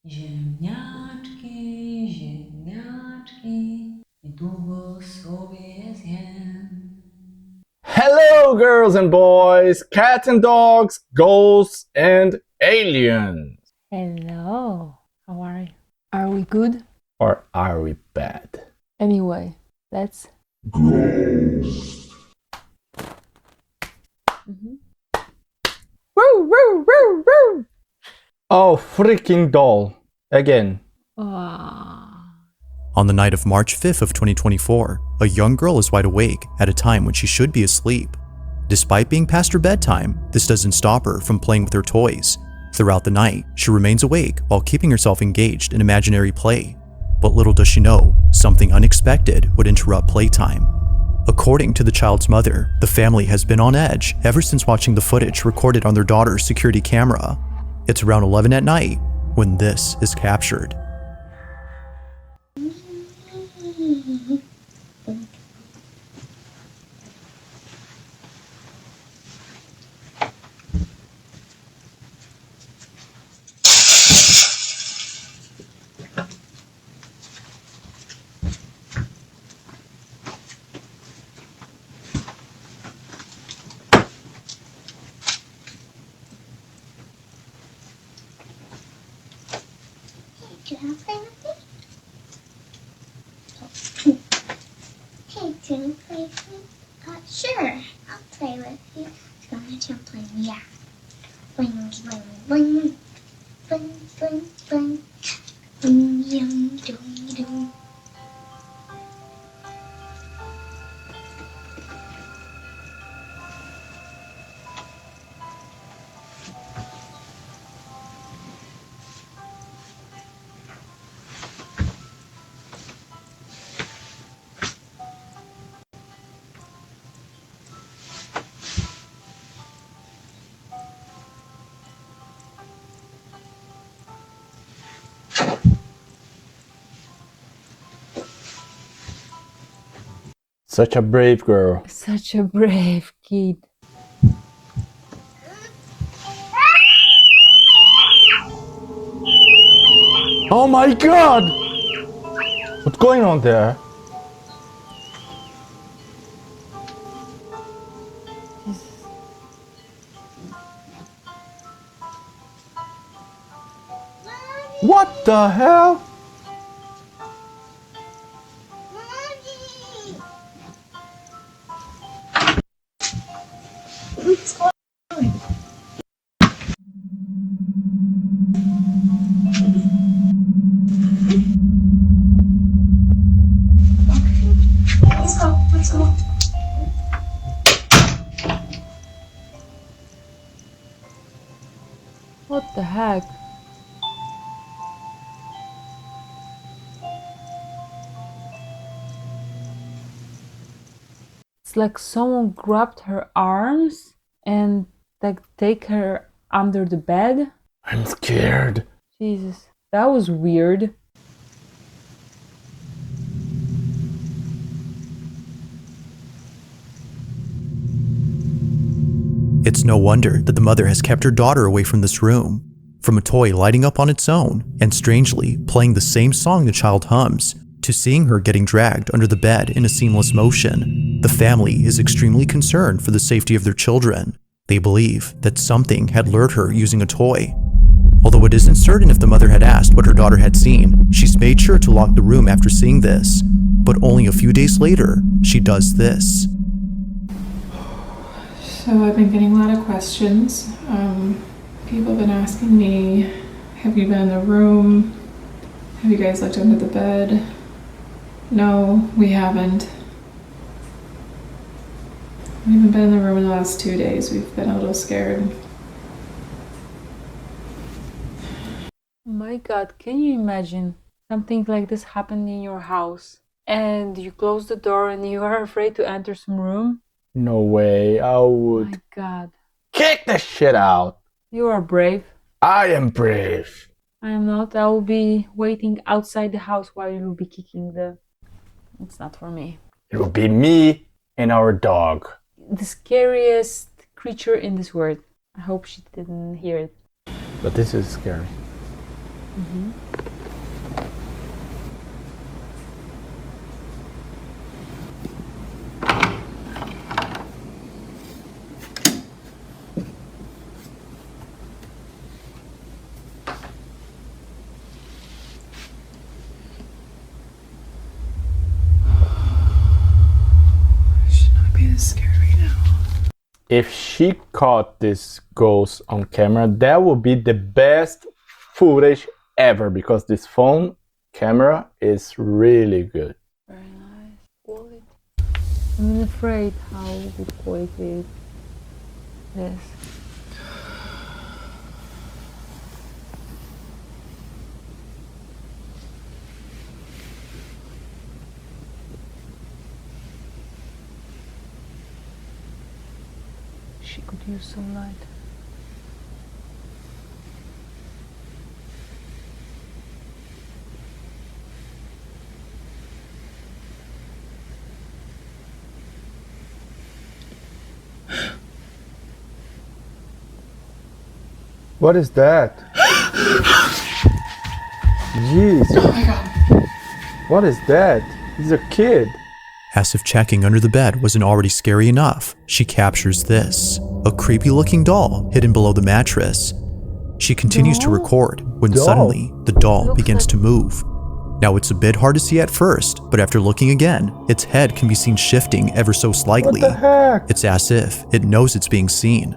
Ziemniaczki, ziemniaczki, niedługo sobie zjem. Hello, girls and boys, cats and dogs, ghosts and aliens. Hello. How are you? Are we good? Or are we bad? Anyway, let's... Woo, woo, woo, woo! Oh, freaking doll. Again. On the night of March 5th of 2024, a young girl is wide awake at a time when she should be asleep. Despite being past her bedtime, this doesn't stop her from playing with her toys. Throughout the night, she remains awake while keeping herself engaged in imaginary play. But little does she know, something unexpected would interrupt playtime. According to the child's mother, the family has been on edge ever since watching the footage recorded on their daughter's security camera. It's around 11 at night when this is captured. Can I play with you? Hey, can you play with me? Sure, I'll play with you. Go ahead and play. Yeah. Bling, bling, bling. Bling, bling, bling. Bling, yum, doo, doo. Such a brave girl. Such a brave kid. Oh my god! What's going on there? What the hell? Let's go. What the heck? It's like someone grabbed her arms and like take her under the bed. I'm scared. Jesus, that was weird. It's no wonder that the mother has kept her daughter away from this room. From a toy lighting up on its own and strangely playing the same song the child hums, to seeing her getting dragged under the bed in a seamless motion, the family is extremely concerned for the safety of their children. They believe that something had lured her using a toy. Although it isn't certain if the mother had asked what her daughter had seen, she's made sure to lock the room after seeing this. But only a few days later, she does this. So I've been getting a lot of questions. People have been asking me, have you been in the room? Have you guys looked under the bed? No, we haven't. We haven't been in the room in the last 2 days. We've been a little scared. Oh my God, can you imagine something like this happened in your house and you close the door and you are afraid to enter some room? No way, I Oh would my God, kick the shit out. you are brave. I am brave. I am not. I will be waiting outside the house while you will be kicking the... It's not for me. It will be me and our dog. The scariest creature in this world. I hope she didn't hear it. But this is scary. Should not be this scary now. If she caught this ghost on camera, that would be the best footage ever, because this phone camera is really good. Very nice quality. I'm afraid how good quality it is. She could use some light. What is that? Jeez. Oh my god. What is that? He's a kid. As if checking under the bed wasn't already scary enough, she captures this, a creepy looking doll hidden below the mattress. She continues to record when Doll? suddenly the doll Looks begins like- to move. Now it's a bit hard to see at first, but after looking again, its head can be seen shifting ever so slightly. What the heck? It's as if it knows it's being seen.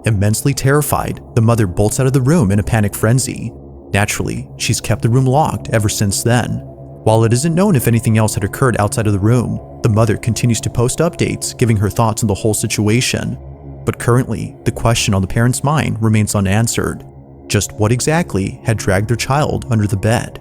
Immensely terrified, the mother bolts out of the room in a panic frenzy. Naturally, she's kept the room locked ever since then. While it isn't known if anything else had occurred outside of the room, the mother continues to post updates giving her thoughts on the whole situation. But currently, the question on the parents' mind remains unanswered. Just what exactly had dragged their child under the bed?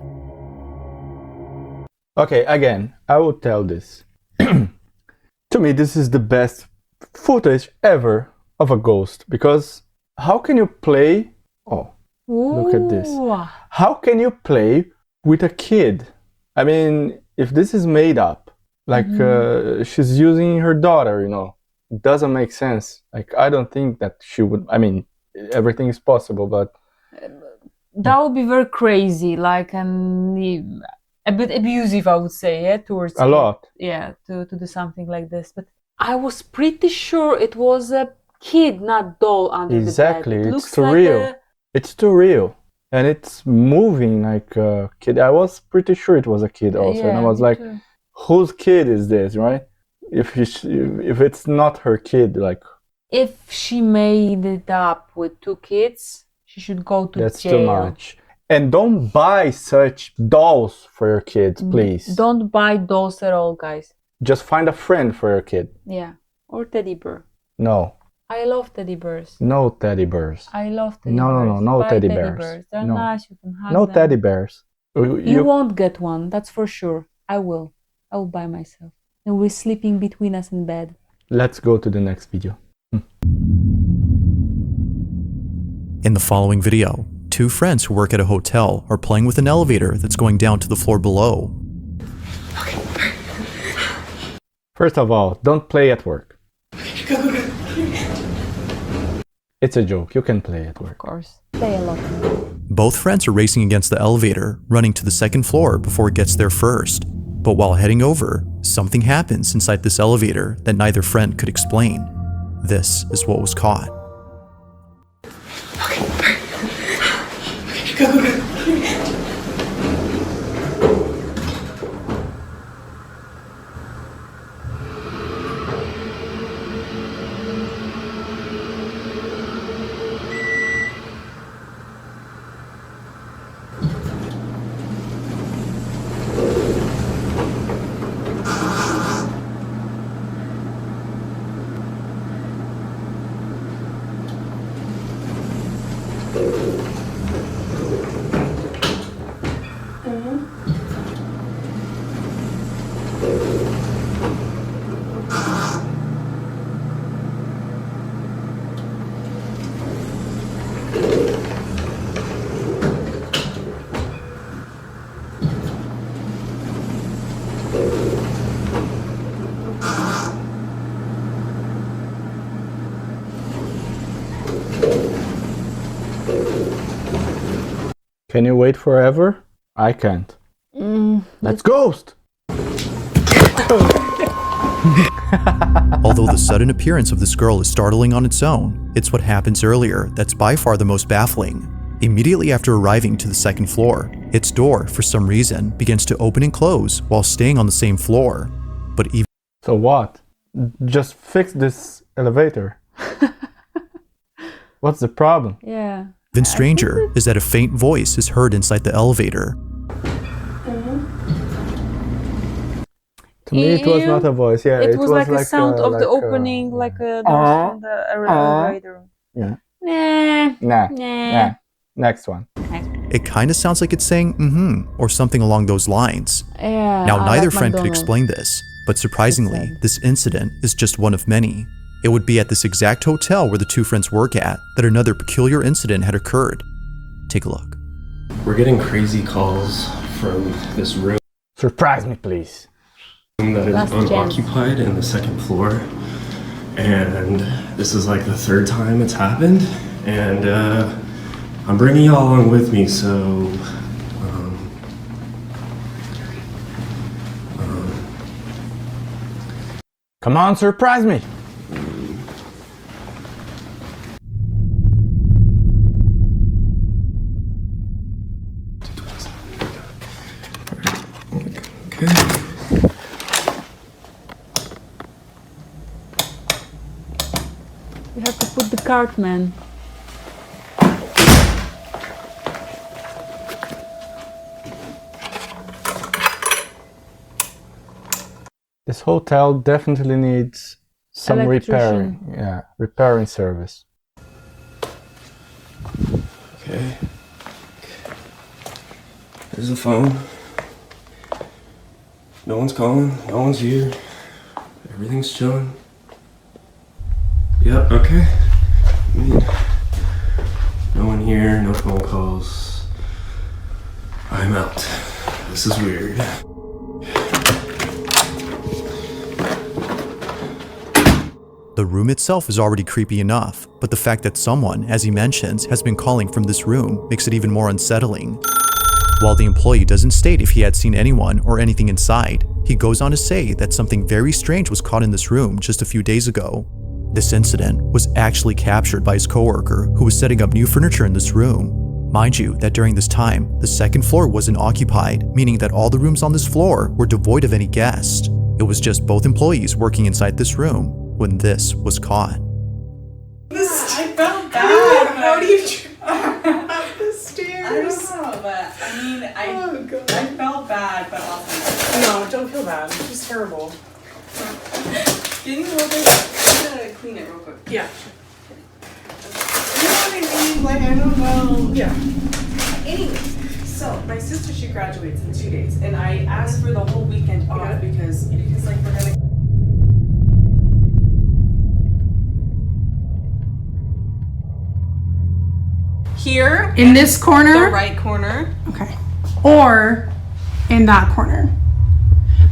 Okay, again, I will tell this. To me, this is the best footage ever of a ghost, because how can you play? Oh, look at this. Ooh. How can you play with a kid? I mean, if this is made up, like she's using her daughter, you know, it doesn't make sense. Like, I don't think that she would. I mean, everything is possible, but That would be very crazy, like a bit abusive, I would say, yeah, towards a it. lot. Yeah, to do something like this. But I was pretty sure it was a kid, not doll under Exactly, the bed. It it's looks too like real. It's too real, and it's moving like a kid. I was pretty sure it was a kid also, and I was me like, too. whose kid is this, right? If it's not her kid, like, If she made it up with two kids, she should go to that's jail. too much. And don't buy such dolls for your kids, please. Don't buy dolls at all, guys. Just find a friend for your kid. Yeah, or teddy bear. No, I love teddy bears. no teddy bears. I love teddy No, bears. no, no, no Buy teddy bears. They're No. nice. You can hug No them. teddy bears. You won't get one, that's for sure. I will buy myself. And we're sleeping between us in bed. Let's go to the next video. In the following video, two friends who work at a hotel are playing with an elevator that's going down to the floor below. First of all, don't play at work. It's a joke. You can play at work. Of course. Play a lot. Both friends are racing against the elevator, running to the second floor before it gets there first. But while heading over, something happens inside this elevator that neither friend could explain. This is what was caught. Can you wait forever? I can't. Let's ghost! Although the sudden appearance of this girl is startling on its own, it's what happens earlier that's by far the most baffling. Immediately after arriving to the second floor, its door, for some reason, begins to open and close while staying on the same floor. But even So what? Just fix this elevator. What's the problem? Yeah. even stranger is that a faint voice is heard inside the elevator. To me, it was not a voice. Yeah, It was like a sound of like, the opening, like the doors from the elevator. Yeah. Nah. Nah. Next one. It kind of sounds like it's saying or something along those lines. Yeah. Now, neither like friend could McDonald's. explain this, but surprisingly, this incident is just one of many. It would be at this exact hotel where the two friends work at that another peculiar incident had occurred. Take a look. We're getting crazy calls from this room Surprise me, please. that is Last chance. unoccupied in the second floor. And this is like the third time it's happened. And I'm bringing y'all along with me, so... Come on, surprise me. Okay. You have to put the cart, man. This hotel definitely needs some repairing. Electrician. Yeah, repairing service. Okay. There's the phone. No one's calling. No one's here. Everything's chilling. Yep, okay. I mean, no one here, no phone calls. I'm out. This is weird. The room itself is already creepy enough, but the fact that someone, as he mentions, has been calling from this room makes it even more unsettling. While the employee doesn't state if he had seen anyone or anything inside, he goes on to say that something very strange was caught in this room just a few days ago. This incident was actually captured by his coworker who was setting up new furniture in this room. Mind you that during this time, the second floor wasn't occupied, meaning that all the rooms on this floor were devoid of any guests. It was just both employees working inside this room when this was caught. I felt bad. How do you drive up the stairs? I don't know, but I mean, Oh, God. I felt bad, but also No, don't feel bad. It's just terrible. can you hold it? I'm gonna clean it real quick. Yeah. You know what I mean? Like, I don't know. Yeah. Anyways, so my sister, she graduates in 2 days, and I asked for the whole weekend off because like we're gonna. Here, In this corner? the right corner. Okay. Or in that corner.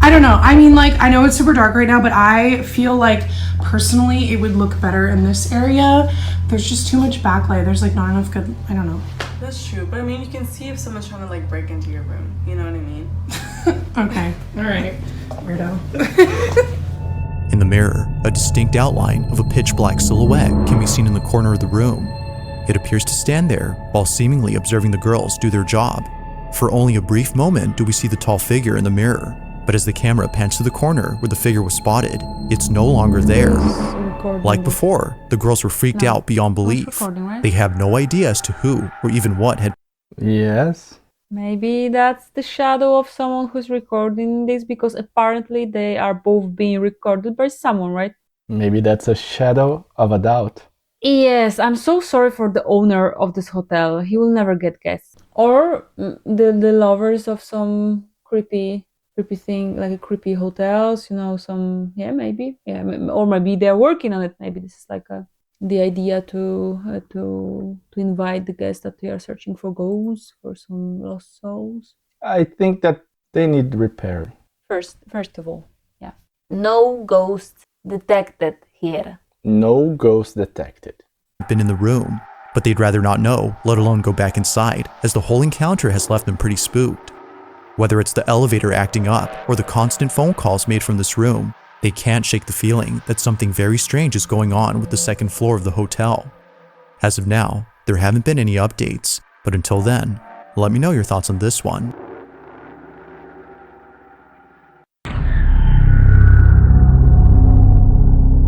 I don't know. I mean, like, I know it's super dark right now, but I feel like personally it would look better in this area. There's just too much backlight. There's like not enough good, I don't know. That's true, but I mean, you can see if someone's trying to like break into your room. You know what I mean? Okay. All right. Weirdo. In the mirror, a distinct outline of a pitch black silhouette can be seen in the corner of the room. It appears to stand there while seemingly observing the girls do their job. For only a brief moment do we see the tall figure in the mirror, but as the camera pans to the corner where the figure was spotted, it's no longer there. Like before, the girls were freaked No. out beyond Not belief. recording, right? They have no idea as to who or even what had. Yes. Maybe that's the shadow of someone who's recording this, because apparently they are both being recorded by someone, right? Maybe that's a shadow of a doubt. Yes, I'm so sorry for the owner of this hotel. He will never get guests. Or the lovers of some creepy thing, like a creepy hotels, you know, some, yeah, maybe. Yeah, or maybe they're working on it. Maybe this is like the idea to invite the guests that they are searching for ghosts, for some lost souls. I think that they need repairing. First of all, yeah. No ghosts detected here. No ghost detected. been in the room, but they'd rather not know, let alone go back inside, as the whole encounter has left them pretty spooked. Whether it's the elevator acting up or the constant phone calls made from this room, they can't shake the feeling that something very strange is going on with the second floor of the hotel. As of now, there haven't been any updates, but until then, let me know your thoughts on this one.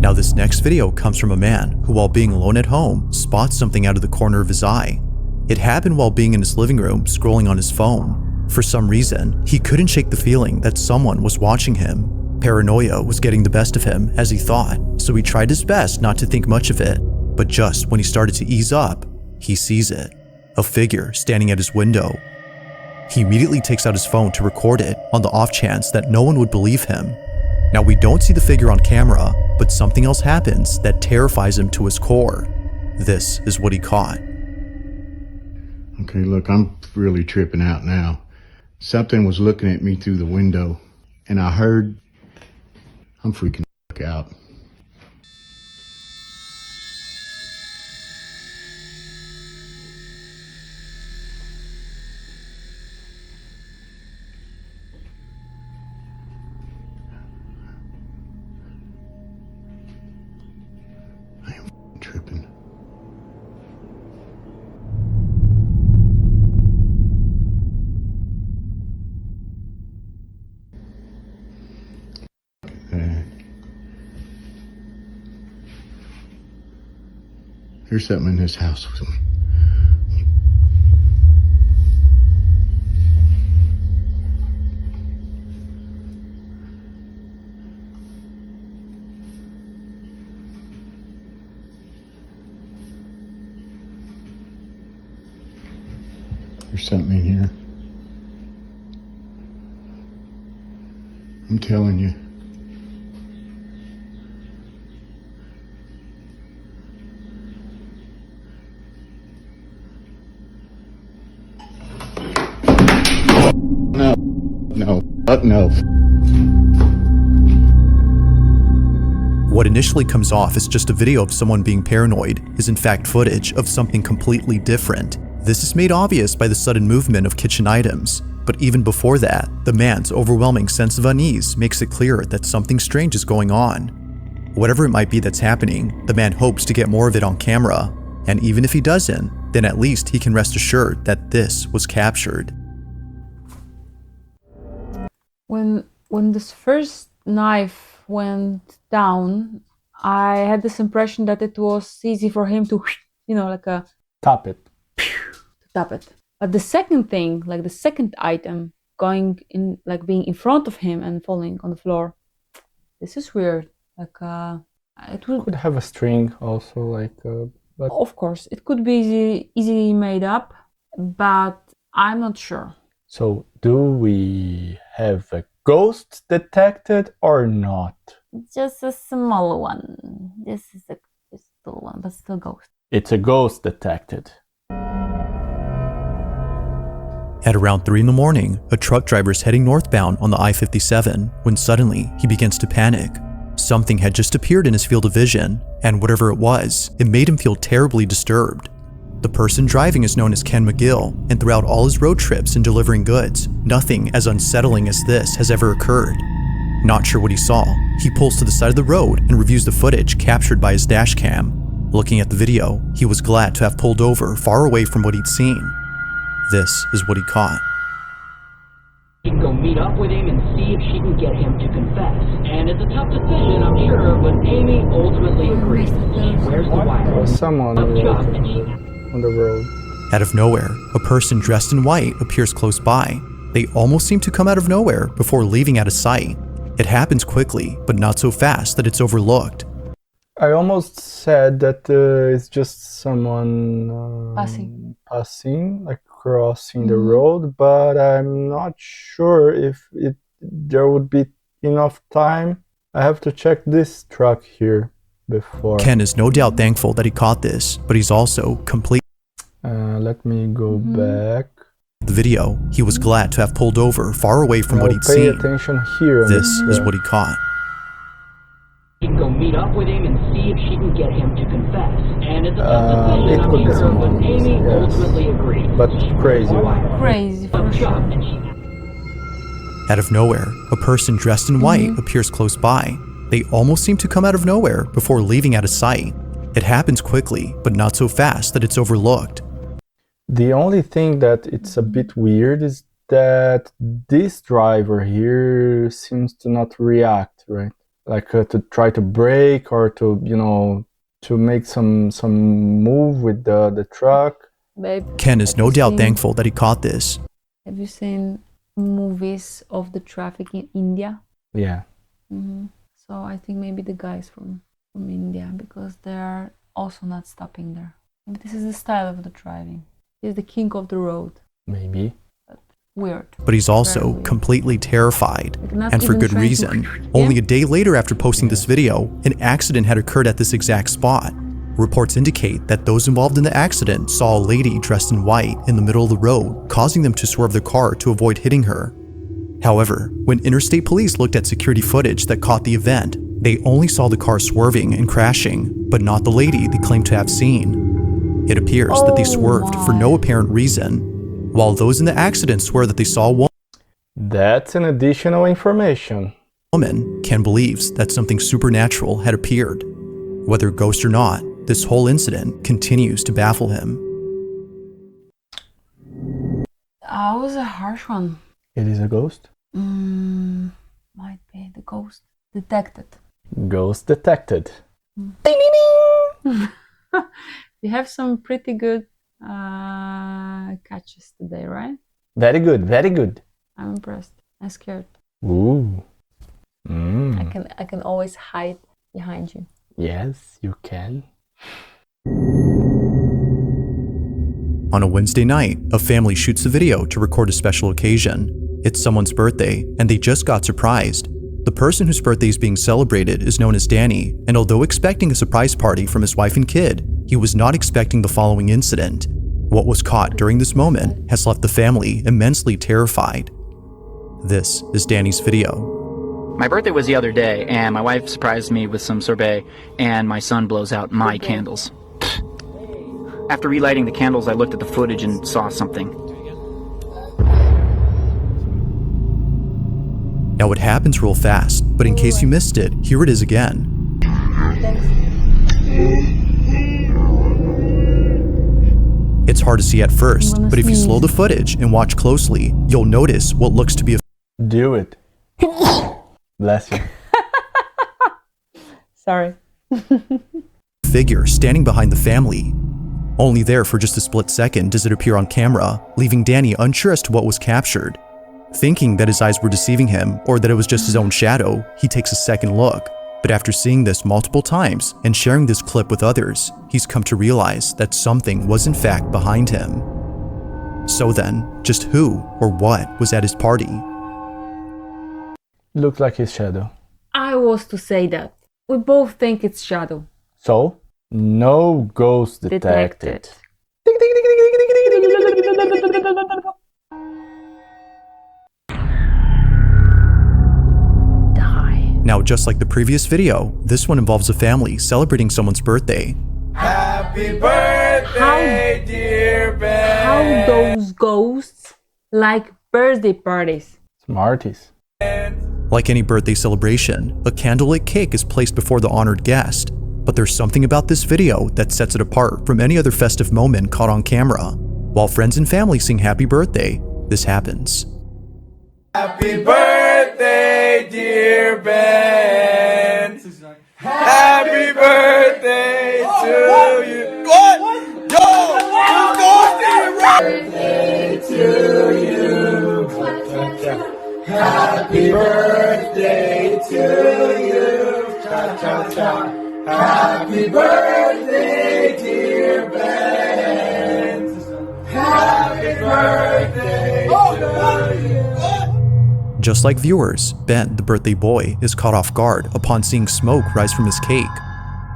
Now this next video comes from a man who, while being alone at home, spots something out of the corner of his eye. It happened while being in his living room scrolling on his phone. For some reason, he couldn't shake the feeling that someone was watching him. Paranoia was getting the best of him, as he thought, so he tried his best not to think much of it. But just when he started to ease up, he sees it. A figure standing at his window. He immediately takes out his phone to record it on the off chance that no one would believe him. Now we don't see the figure on camera, but something else happens that terrifies him to his core. This is what he caught. Okay, look, I'm really tripping out now. Something was looking at me through the window, and I heard... I'm freaking out. I am tripping. There's something in this house with me. There's something in here. I'm telling you. No. What initially comes off as just a video of someone being paranoid is in fact footage of something completely different. This is made obvious by the sudden movement of kitchen items, but even before that, the man's overwhelming sense of unease makes it clear that something strange is going on. Whatever it might be that's happening, the man hopes to get more of it on camera, and even if he doesn't, then at least he can rest assured that this was captured. When this first knife went down, I had this impression that it was easy for him to, like a Tap it. tap it. But the second thing, like the second item, going in, like being in front of him and falling on the floor, this is weird. Like it Could have a string also, but of course, it could be easily made up, but I'm not sure. So, do we have a ghost detected or not? Just a small one. This is a little one, but still ghost. It's a ghost detected. At around 3 in the morning, a truck driver is heading northbound on the I-57 when suddenly he begins to panic. Something had just appeared in his field of vision, and whatever it was, it made him feel terribly disturbed. The person driving is known as Ken McGill, and throughout all his road trips and delivering goods, nothing as unsettling as this has ever occurred. Not sure what he saw, he pulls to the side of the road and reviews the footage captured by his dash cam. Looking at the video, he was glad to have pulled over far away from what he'd seen. This is what he caught. She can go meet up with him and see if she can get him to confess. And it's a tough decision, I'm sure, but Amy ultimately agrees. She wears the wire. Someone on the road. Out of nowhere, a person dressed in white appears close by. They almost seem to come out of nowhere before leaving out of sight. It happens quickly, but not so fast that it's overlooked. I almost said that it's just someone passing, like crossing the road, but I'm not sure if there would be enough time. I have to check this truck here before. Ken is no doubt thankful that he caught this, but he's also complete. Let me go back. The video, he was glad to have pulled over far away from what he'd pay seen. attention here. This is what he caught. She can go meet up with him and see if she can get him to confess. And and it's a tough decision, It I'm could be sure, someone but else, Amy yes. ultimately agreed. But crazy one. Crazy for sure. Out of nowhere, a person dressed in white appears close by. They almost seem to come out of nowhere before leaving out of sight. It happens quickly, but not so fast that it's overlooked. The only thing that it's a bit weird is that this driver here seems to not react, right? Like to try to brake or to, you know, to make some move with the truck. Babe, Ken is no have you doubt seen- thankful that he caught this. Have you seen movies of the traffic in India? Yeah. So I think maybe the guys from India, because they are also not stopping there. Maybe this is the style of the driving. He's the king of the road. Maybe. Weird. But he's Very also weird. completely terrified, Like, not and for even good trying to- reason. Yeah. Only a day later after posting this video, an accident had occurred at this exact spot. Reports indicate that those involved in the accident saw a lady dressed in white in the middle of the road, causing them to swerve their car to avoid hitting her. However, when interstate police looked at security footage that caught the event, they only saw the car swerving and crashing, but not the lady they claimed to have seen. It appears that they swerved for no apparent reason, while those in the accident swear that they saw a That's an additional information. woman. Ken believes that something supernatural had appeared. Whether ghost or not, this whole incident continues to baffle him. That was a harsh one. It is a ghost? Might be the ghost detected. Ghost detected. We have some pretty good catches today, right? Very good, very good. I'm impressed. I'm scared. Ooh. I can always hide behind you. Yes, you can. On a Wednesday night, a family shoots a video to record a special occasion. It's someone's birthday, and they just got surprised. The person whose birthday is being celebrated is known as Danny, and although expecting a surprise party from his wife and kid, he was not expecting the following incident. What was caught during this moment has left the family immensely terrified. This is Danny's video. My birthday was the other day, and my wife surprised me with some sorbet, and my son blows out my candles. After relighting the candles, I looked at the footage and saw something. Now it happens real fast, but in case you missed it, here it is again. It's hard to see at first, but if you slow the footage and watch closely, you'll notice what looks to be a Do it. Bless you. Sorry. figure standing behind the family. Only there for just a split second does it appear on camera, leaving Danny unsure as to what was captured. Thinking that his eyes were deceiving him or that it was just his own shadow, he takes a second look. But after seeing this multiple times and sharing this clip with others, he's come to realize that something was in fact behind him. So then, just who or what was at his party? Looks like his shadow. I was to say that. We both think it's shadow. So, no ghost detected. Now, just like the previous video, this one involves a family celebrating someone's birthday. Happy birthday, dear Ben. How those ghosts like birthday parties? Smarties. Like any birthday celebration, a candlelit cake is placed before the honored guest. But there's something about this video that sets it apart from any other festive moment caught on camera. While friends and family sing happy birthday, this happens. Happy birthday, dear Ben. Happy birthday to you. What? Yo! Birthday to you. Happy birthday to you. Cha cha cha. Happy birthday, dear Ben. Happy birthday to you. Just like viewers, Ben, the birthday boy, is caught off guard upon seeing smoke rise from his cake.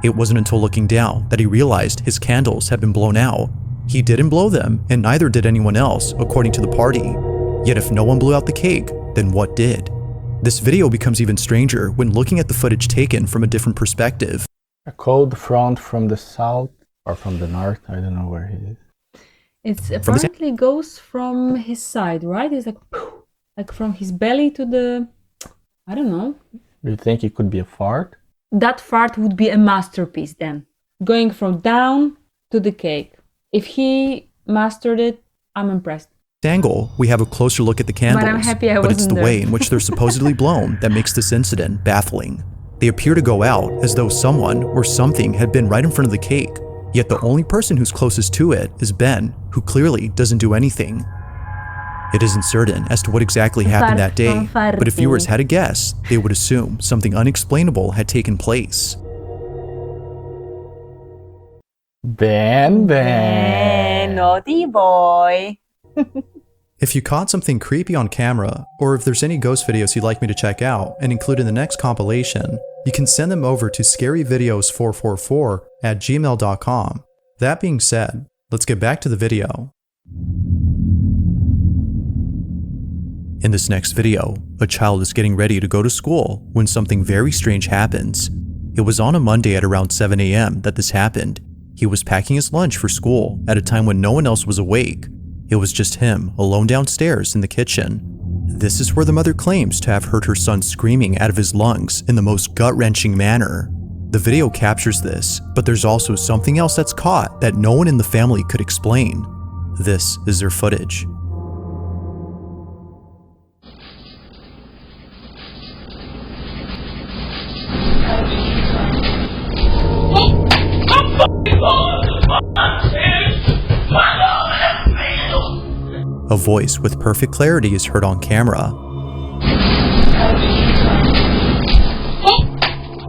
It wasn't until looking down that he realized his candles had been blown out. He didn't blow them, and neither did anyone else, according to the party. Yet if no one blew out the cake, then what did? This video becomes even stranger when looking at the footage taken from a different perspective. A cold front from the south Or from the north. I don't know where he is. It's apparently goes from his side, right? It's like from his belly to the, I don't know. You think it could be a fart? That fart would be a masterpiece then. Going from down to the cake. If he mastered it, I'm impressed. Angle, we have a closer look at the candles, But I'm happy I but it's wasn't the way there. in which they're supposedly blown that makes this incident baffling. They appear to go out as though someone or something had been right in front of the cake, yet the only person who's closest to it is Ben, who clearly doesn't do anything. It isn't certain as to what exactly happened that day, but if viewers had a guess, they would assume something unexplainable had taken place. Ben. Naughty boy. If you caught something creepy on camera, or if there's any ghost videos you'd like me to check out and include in the next compilation, you can send them over to scaryvideos444@gmail.com. That being said, let's get back to the video. In this next video, a child is getting ready to go to school when something very strange happens. It was on a Monday at around 7 a.m. that this happened. He was packing his lunch for school at a time when no one else was awake. It was just him, alone downstairs in the kitchen. This is where the mother claims to have heard her son screaming out of his lungs in the most gut-wrenching manner. The video captures this, but there's also something else that's caught that no one in the family could explain. This is their footage. A voice with perfect clarity is heard on camera.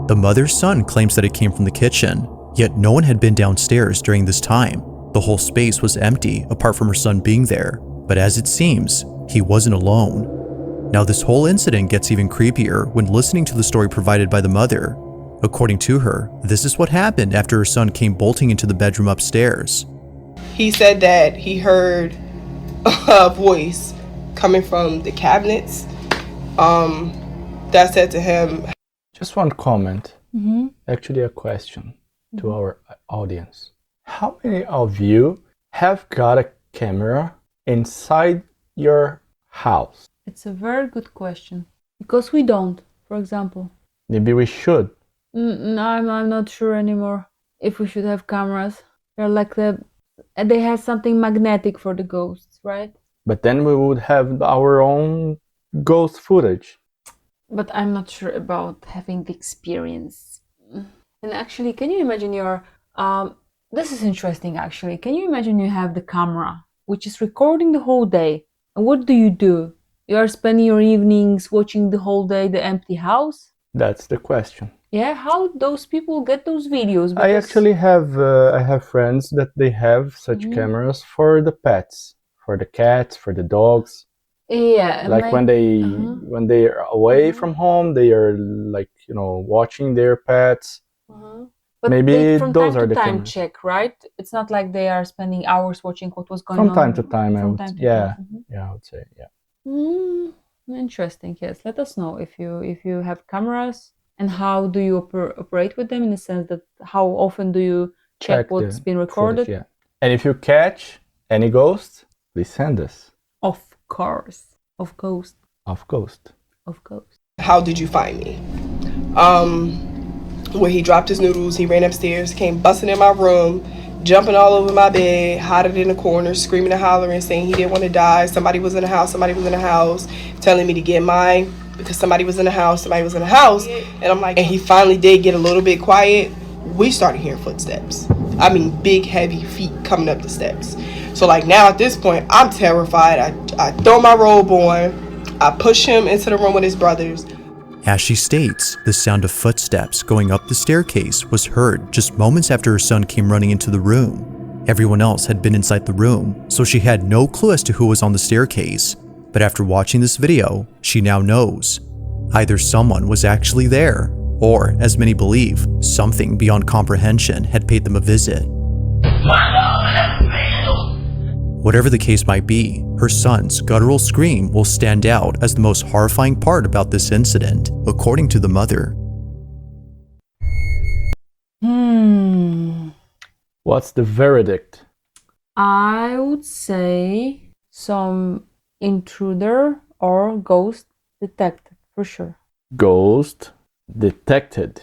The mother's son claims that it came from the kitchen, yet no one had been downstairs during this time. The whole space was empty apart from her son being there, but as it seems, he wasn't alone. Now this whole incident gets even creepier when listening to the story provided by the mother. According to her, this is what happened after her son came bolting into the bedroom upstairs. He said that he heard a voice coming from the cabinets that said to him, Just one comment, Mm-hmm. actually a question to our audience. How many of you have got a camera inside your house? It's a very good question. Because we don't, for example. Maybe we should. I'm not sure anymore if we should have cameras. They're like they have something magnetic for the ghosts, right? But then we would have our own ghost footage. But I'm not sure about having the experience. And actually, can you imagine this is interesting actually. Can you imagine you have the camera, which is recording the whole day. And what do? You are spending your evenings watching the whole day the empty house? That's the question. Yeah, how those people get those videos? I actually have I have friends that they have such cameras for the pets, for the cats, for the dogs. Yeah, like when they are away from home, they are like, watching their pets. But maybe they, from those time are to the time cameras. check, right? It's not like they are spending hours watching what was going From on. time to time, I would, time to yeah, time. yeah, I would say, yeah. Interesting. Yes, let us know if you have cameras and how do you operate with them, in the sense that how often do you check what's been recorded? Footage, yeah. And if you catch any ghosts, please send us. Of course. Of ghost. Of ghost. Of ghost. how did you find me? Where he dropped his noodles, he ran upstairs, came busting in my room, jumping all over my bed, hiding in the corner, screaming and hollering, saying he didn't want to die. Somebody was in the house, telling me to get mine because somebody was in the house. And I'm like, and he finally did get a little bit quiet. We started hearing footsteps. I mean, big, heavy feet coming up the steps. So like now at this point, I'm terrified. I throw my robe on. I push him into the room with his brothers. As she states, the sound of footsteps going up the staircase was heard just moments after her son came running into the room. Everyone else had been inside the room, so she had no clue as to who was on the staircase. But after watching this video, she now knows. Either someone was actually there, or, as many believe, something beyond comprehension had paid them a visit. Whatever the case might be, her son's guttural scream will stand out as the most horrifying part about this incident, according to the mother. What's the verdict? I would say some intruder or ghost detected for sure. Ghost detected.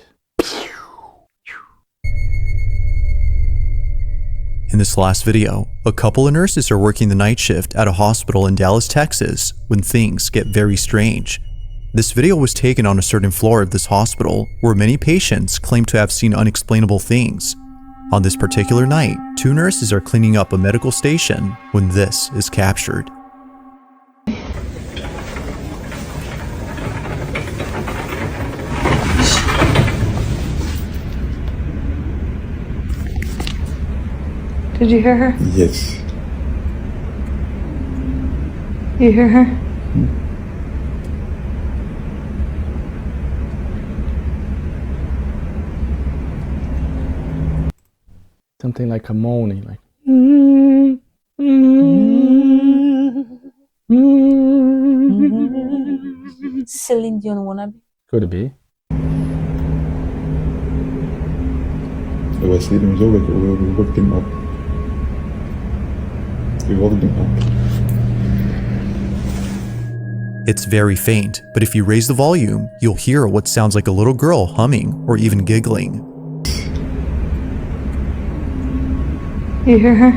In this last video, a couple of nurses are working the night shift at a hospital in Dallas, Texas, when things get very strange. This video was taken on a certain floor of this hospital where many patients claim to have seen unexplainable things. On this particular night, two nurses are cleaning up a medical station when this is captured. Did you hear her? Yes. You hear her? Something like a moaning, like. Celine Dion wannabe. Could be. Ik was hem zo lekker, we woke him up. We woke him up. It's very faint, but if you raise the volume, you'll hear what sounds like a little girl humming or even giggling. You hear her?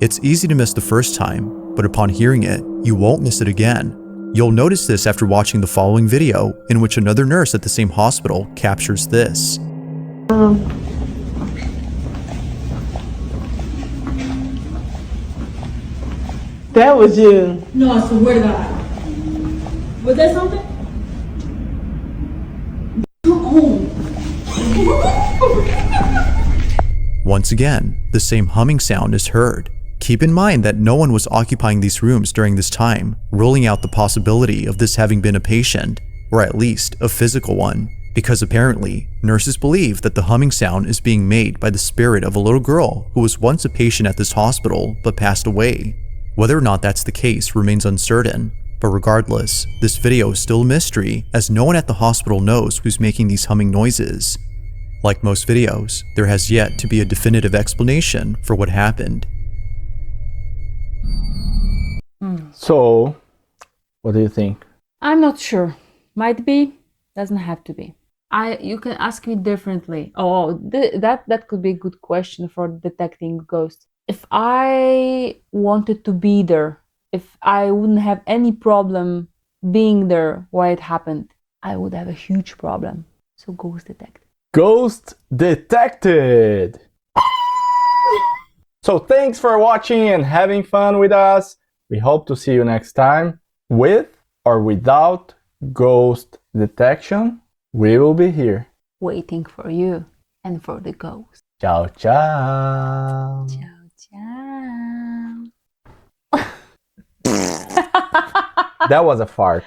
It's easy to miss the first time, but upon hearing it, you won't miss it again. You'll notice this after watching the following video, in which another nurse at the same hospital captures this. That was you. No, I swear to God. Was that something? Once again, the same humming sound is heard. Keep in mind that no one was occupying these rooms during this time, ruling out the possibility of this having been a patient, or at least a physical one, because apparently, nurses believe that the humming sound is being made by the spirit of a little girl who was once a patient at this hospital but passed away. Whether or not that's the case remains uncertain, but regardless, this video is still a mystery as no one at the hospital knows who's making these humming noises. Like most videos, there has yet to be a definitive explanation for what happened. So, what do you think? I'm not sure. Might be, doesn't have to be. You can ask me differently. Oh, that could be a good question for detecting ghosts. If I wanted to be there, if I wouldn't have any problem being there while it happened, I would have a huge problem. So ghost detected. Ghost detected! So thanks for watching and having fun with us. We hope to see you next time. With or without ghost detection, we will be here. Waiting for you and for the ghost. Ciao, ciao. Ciao, ciao. That was a fart.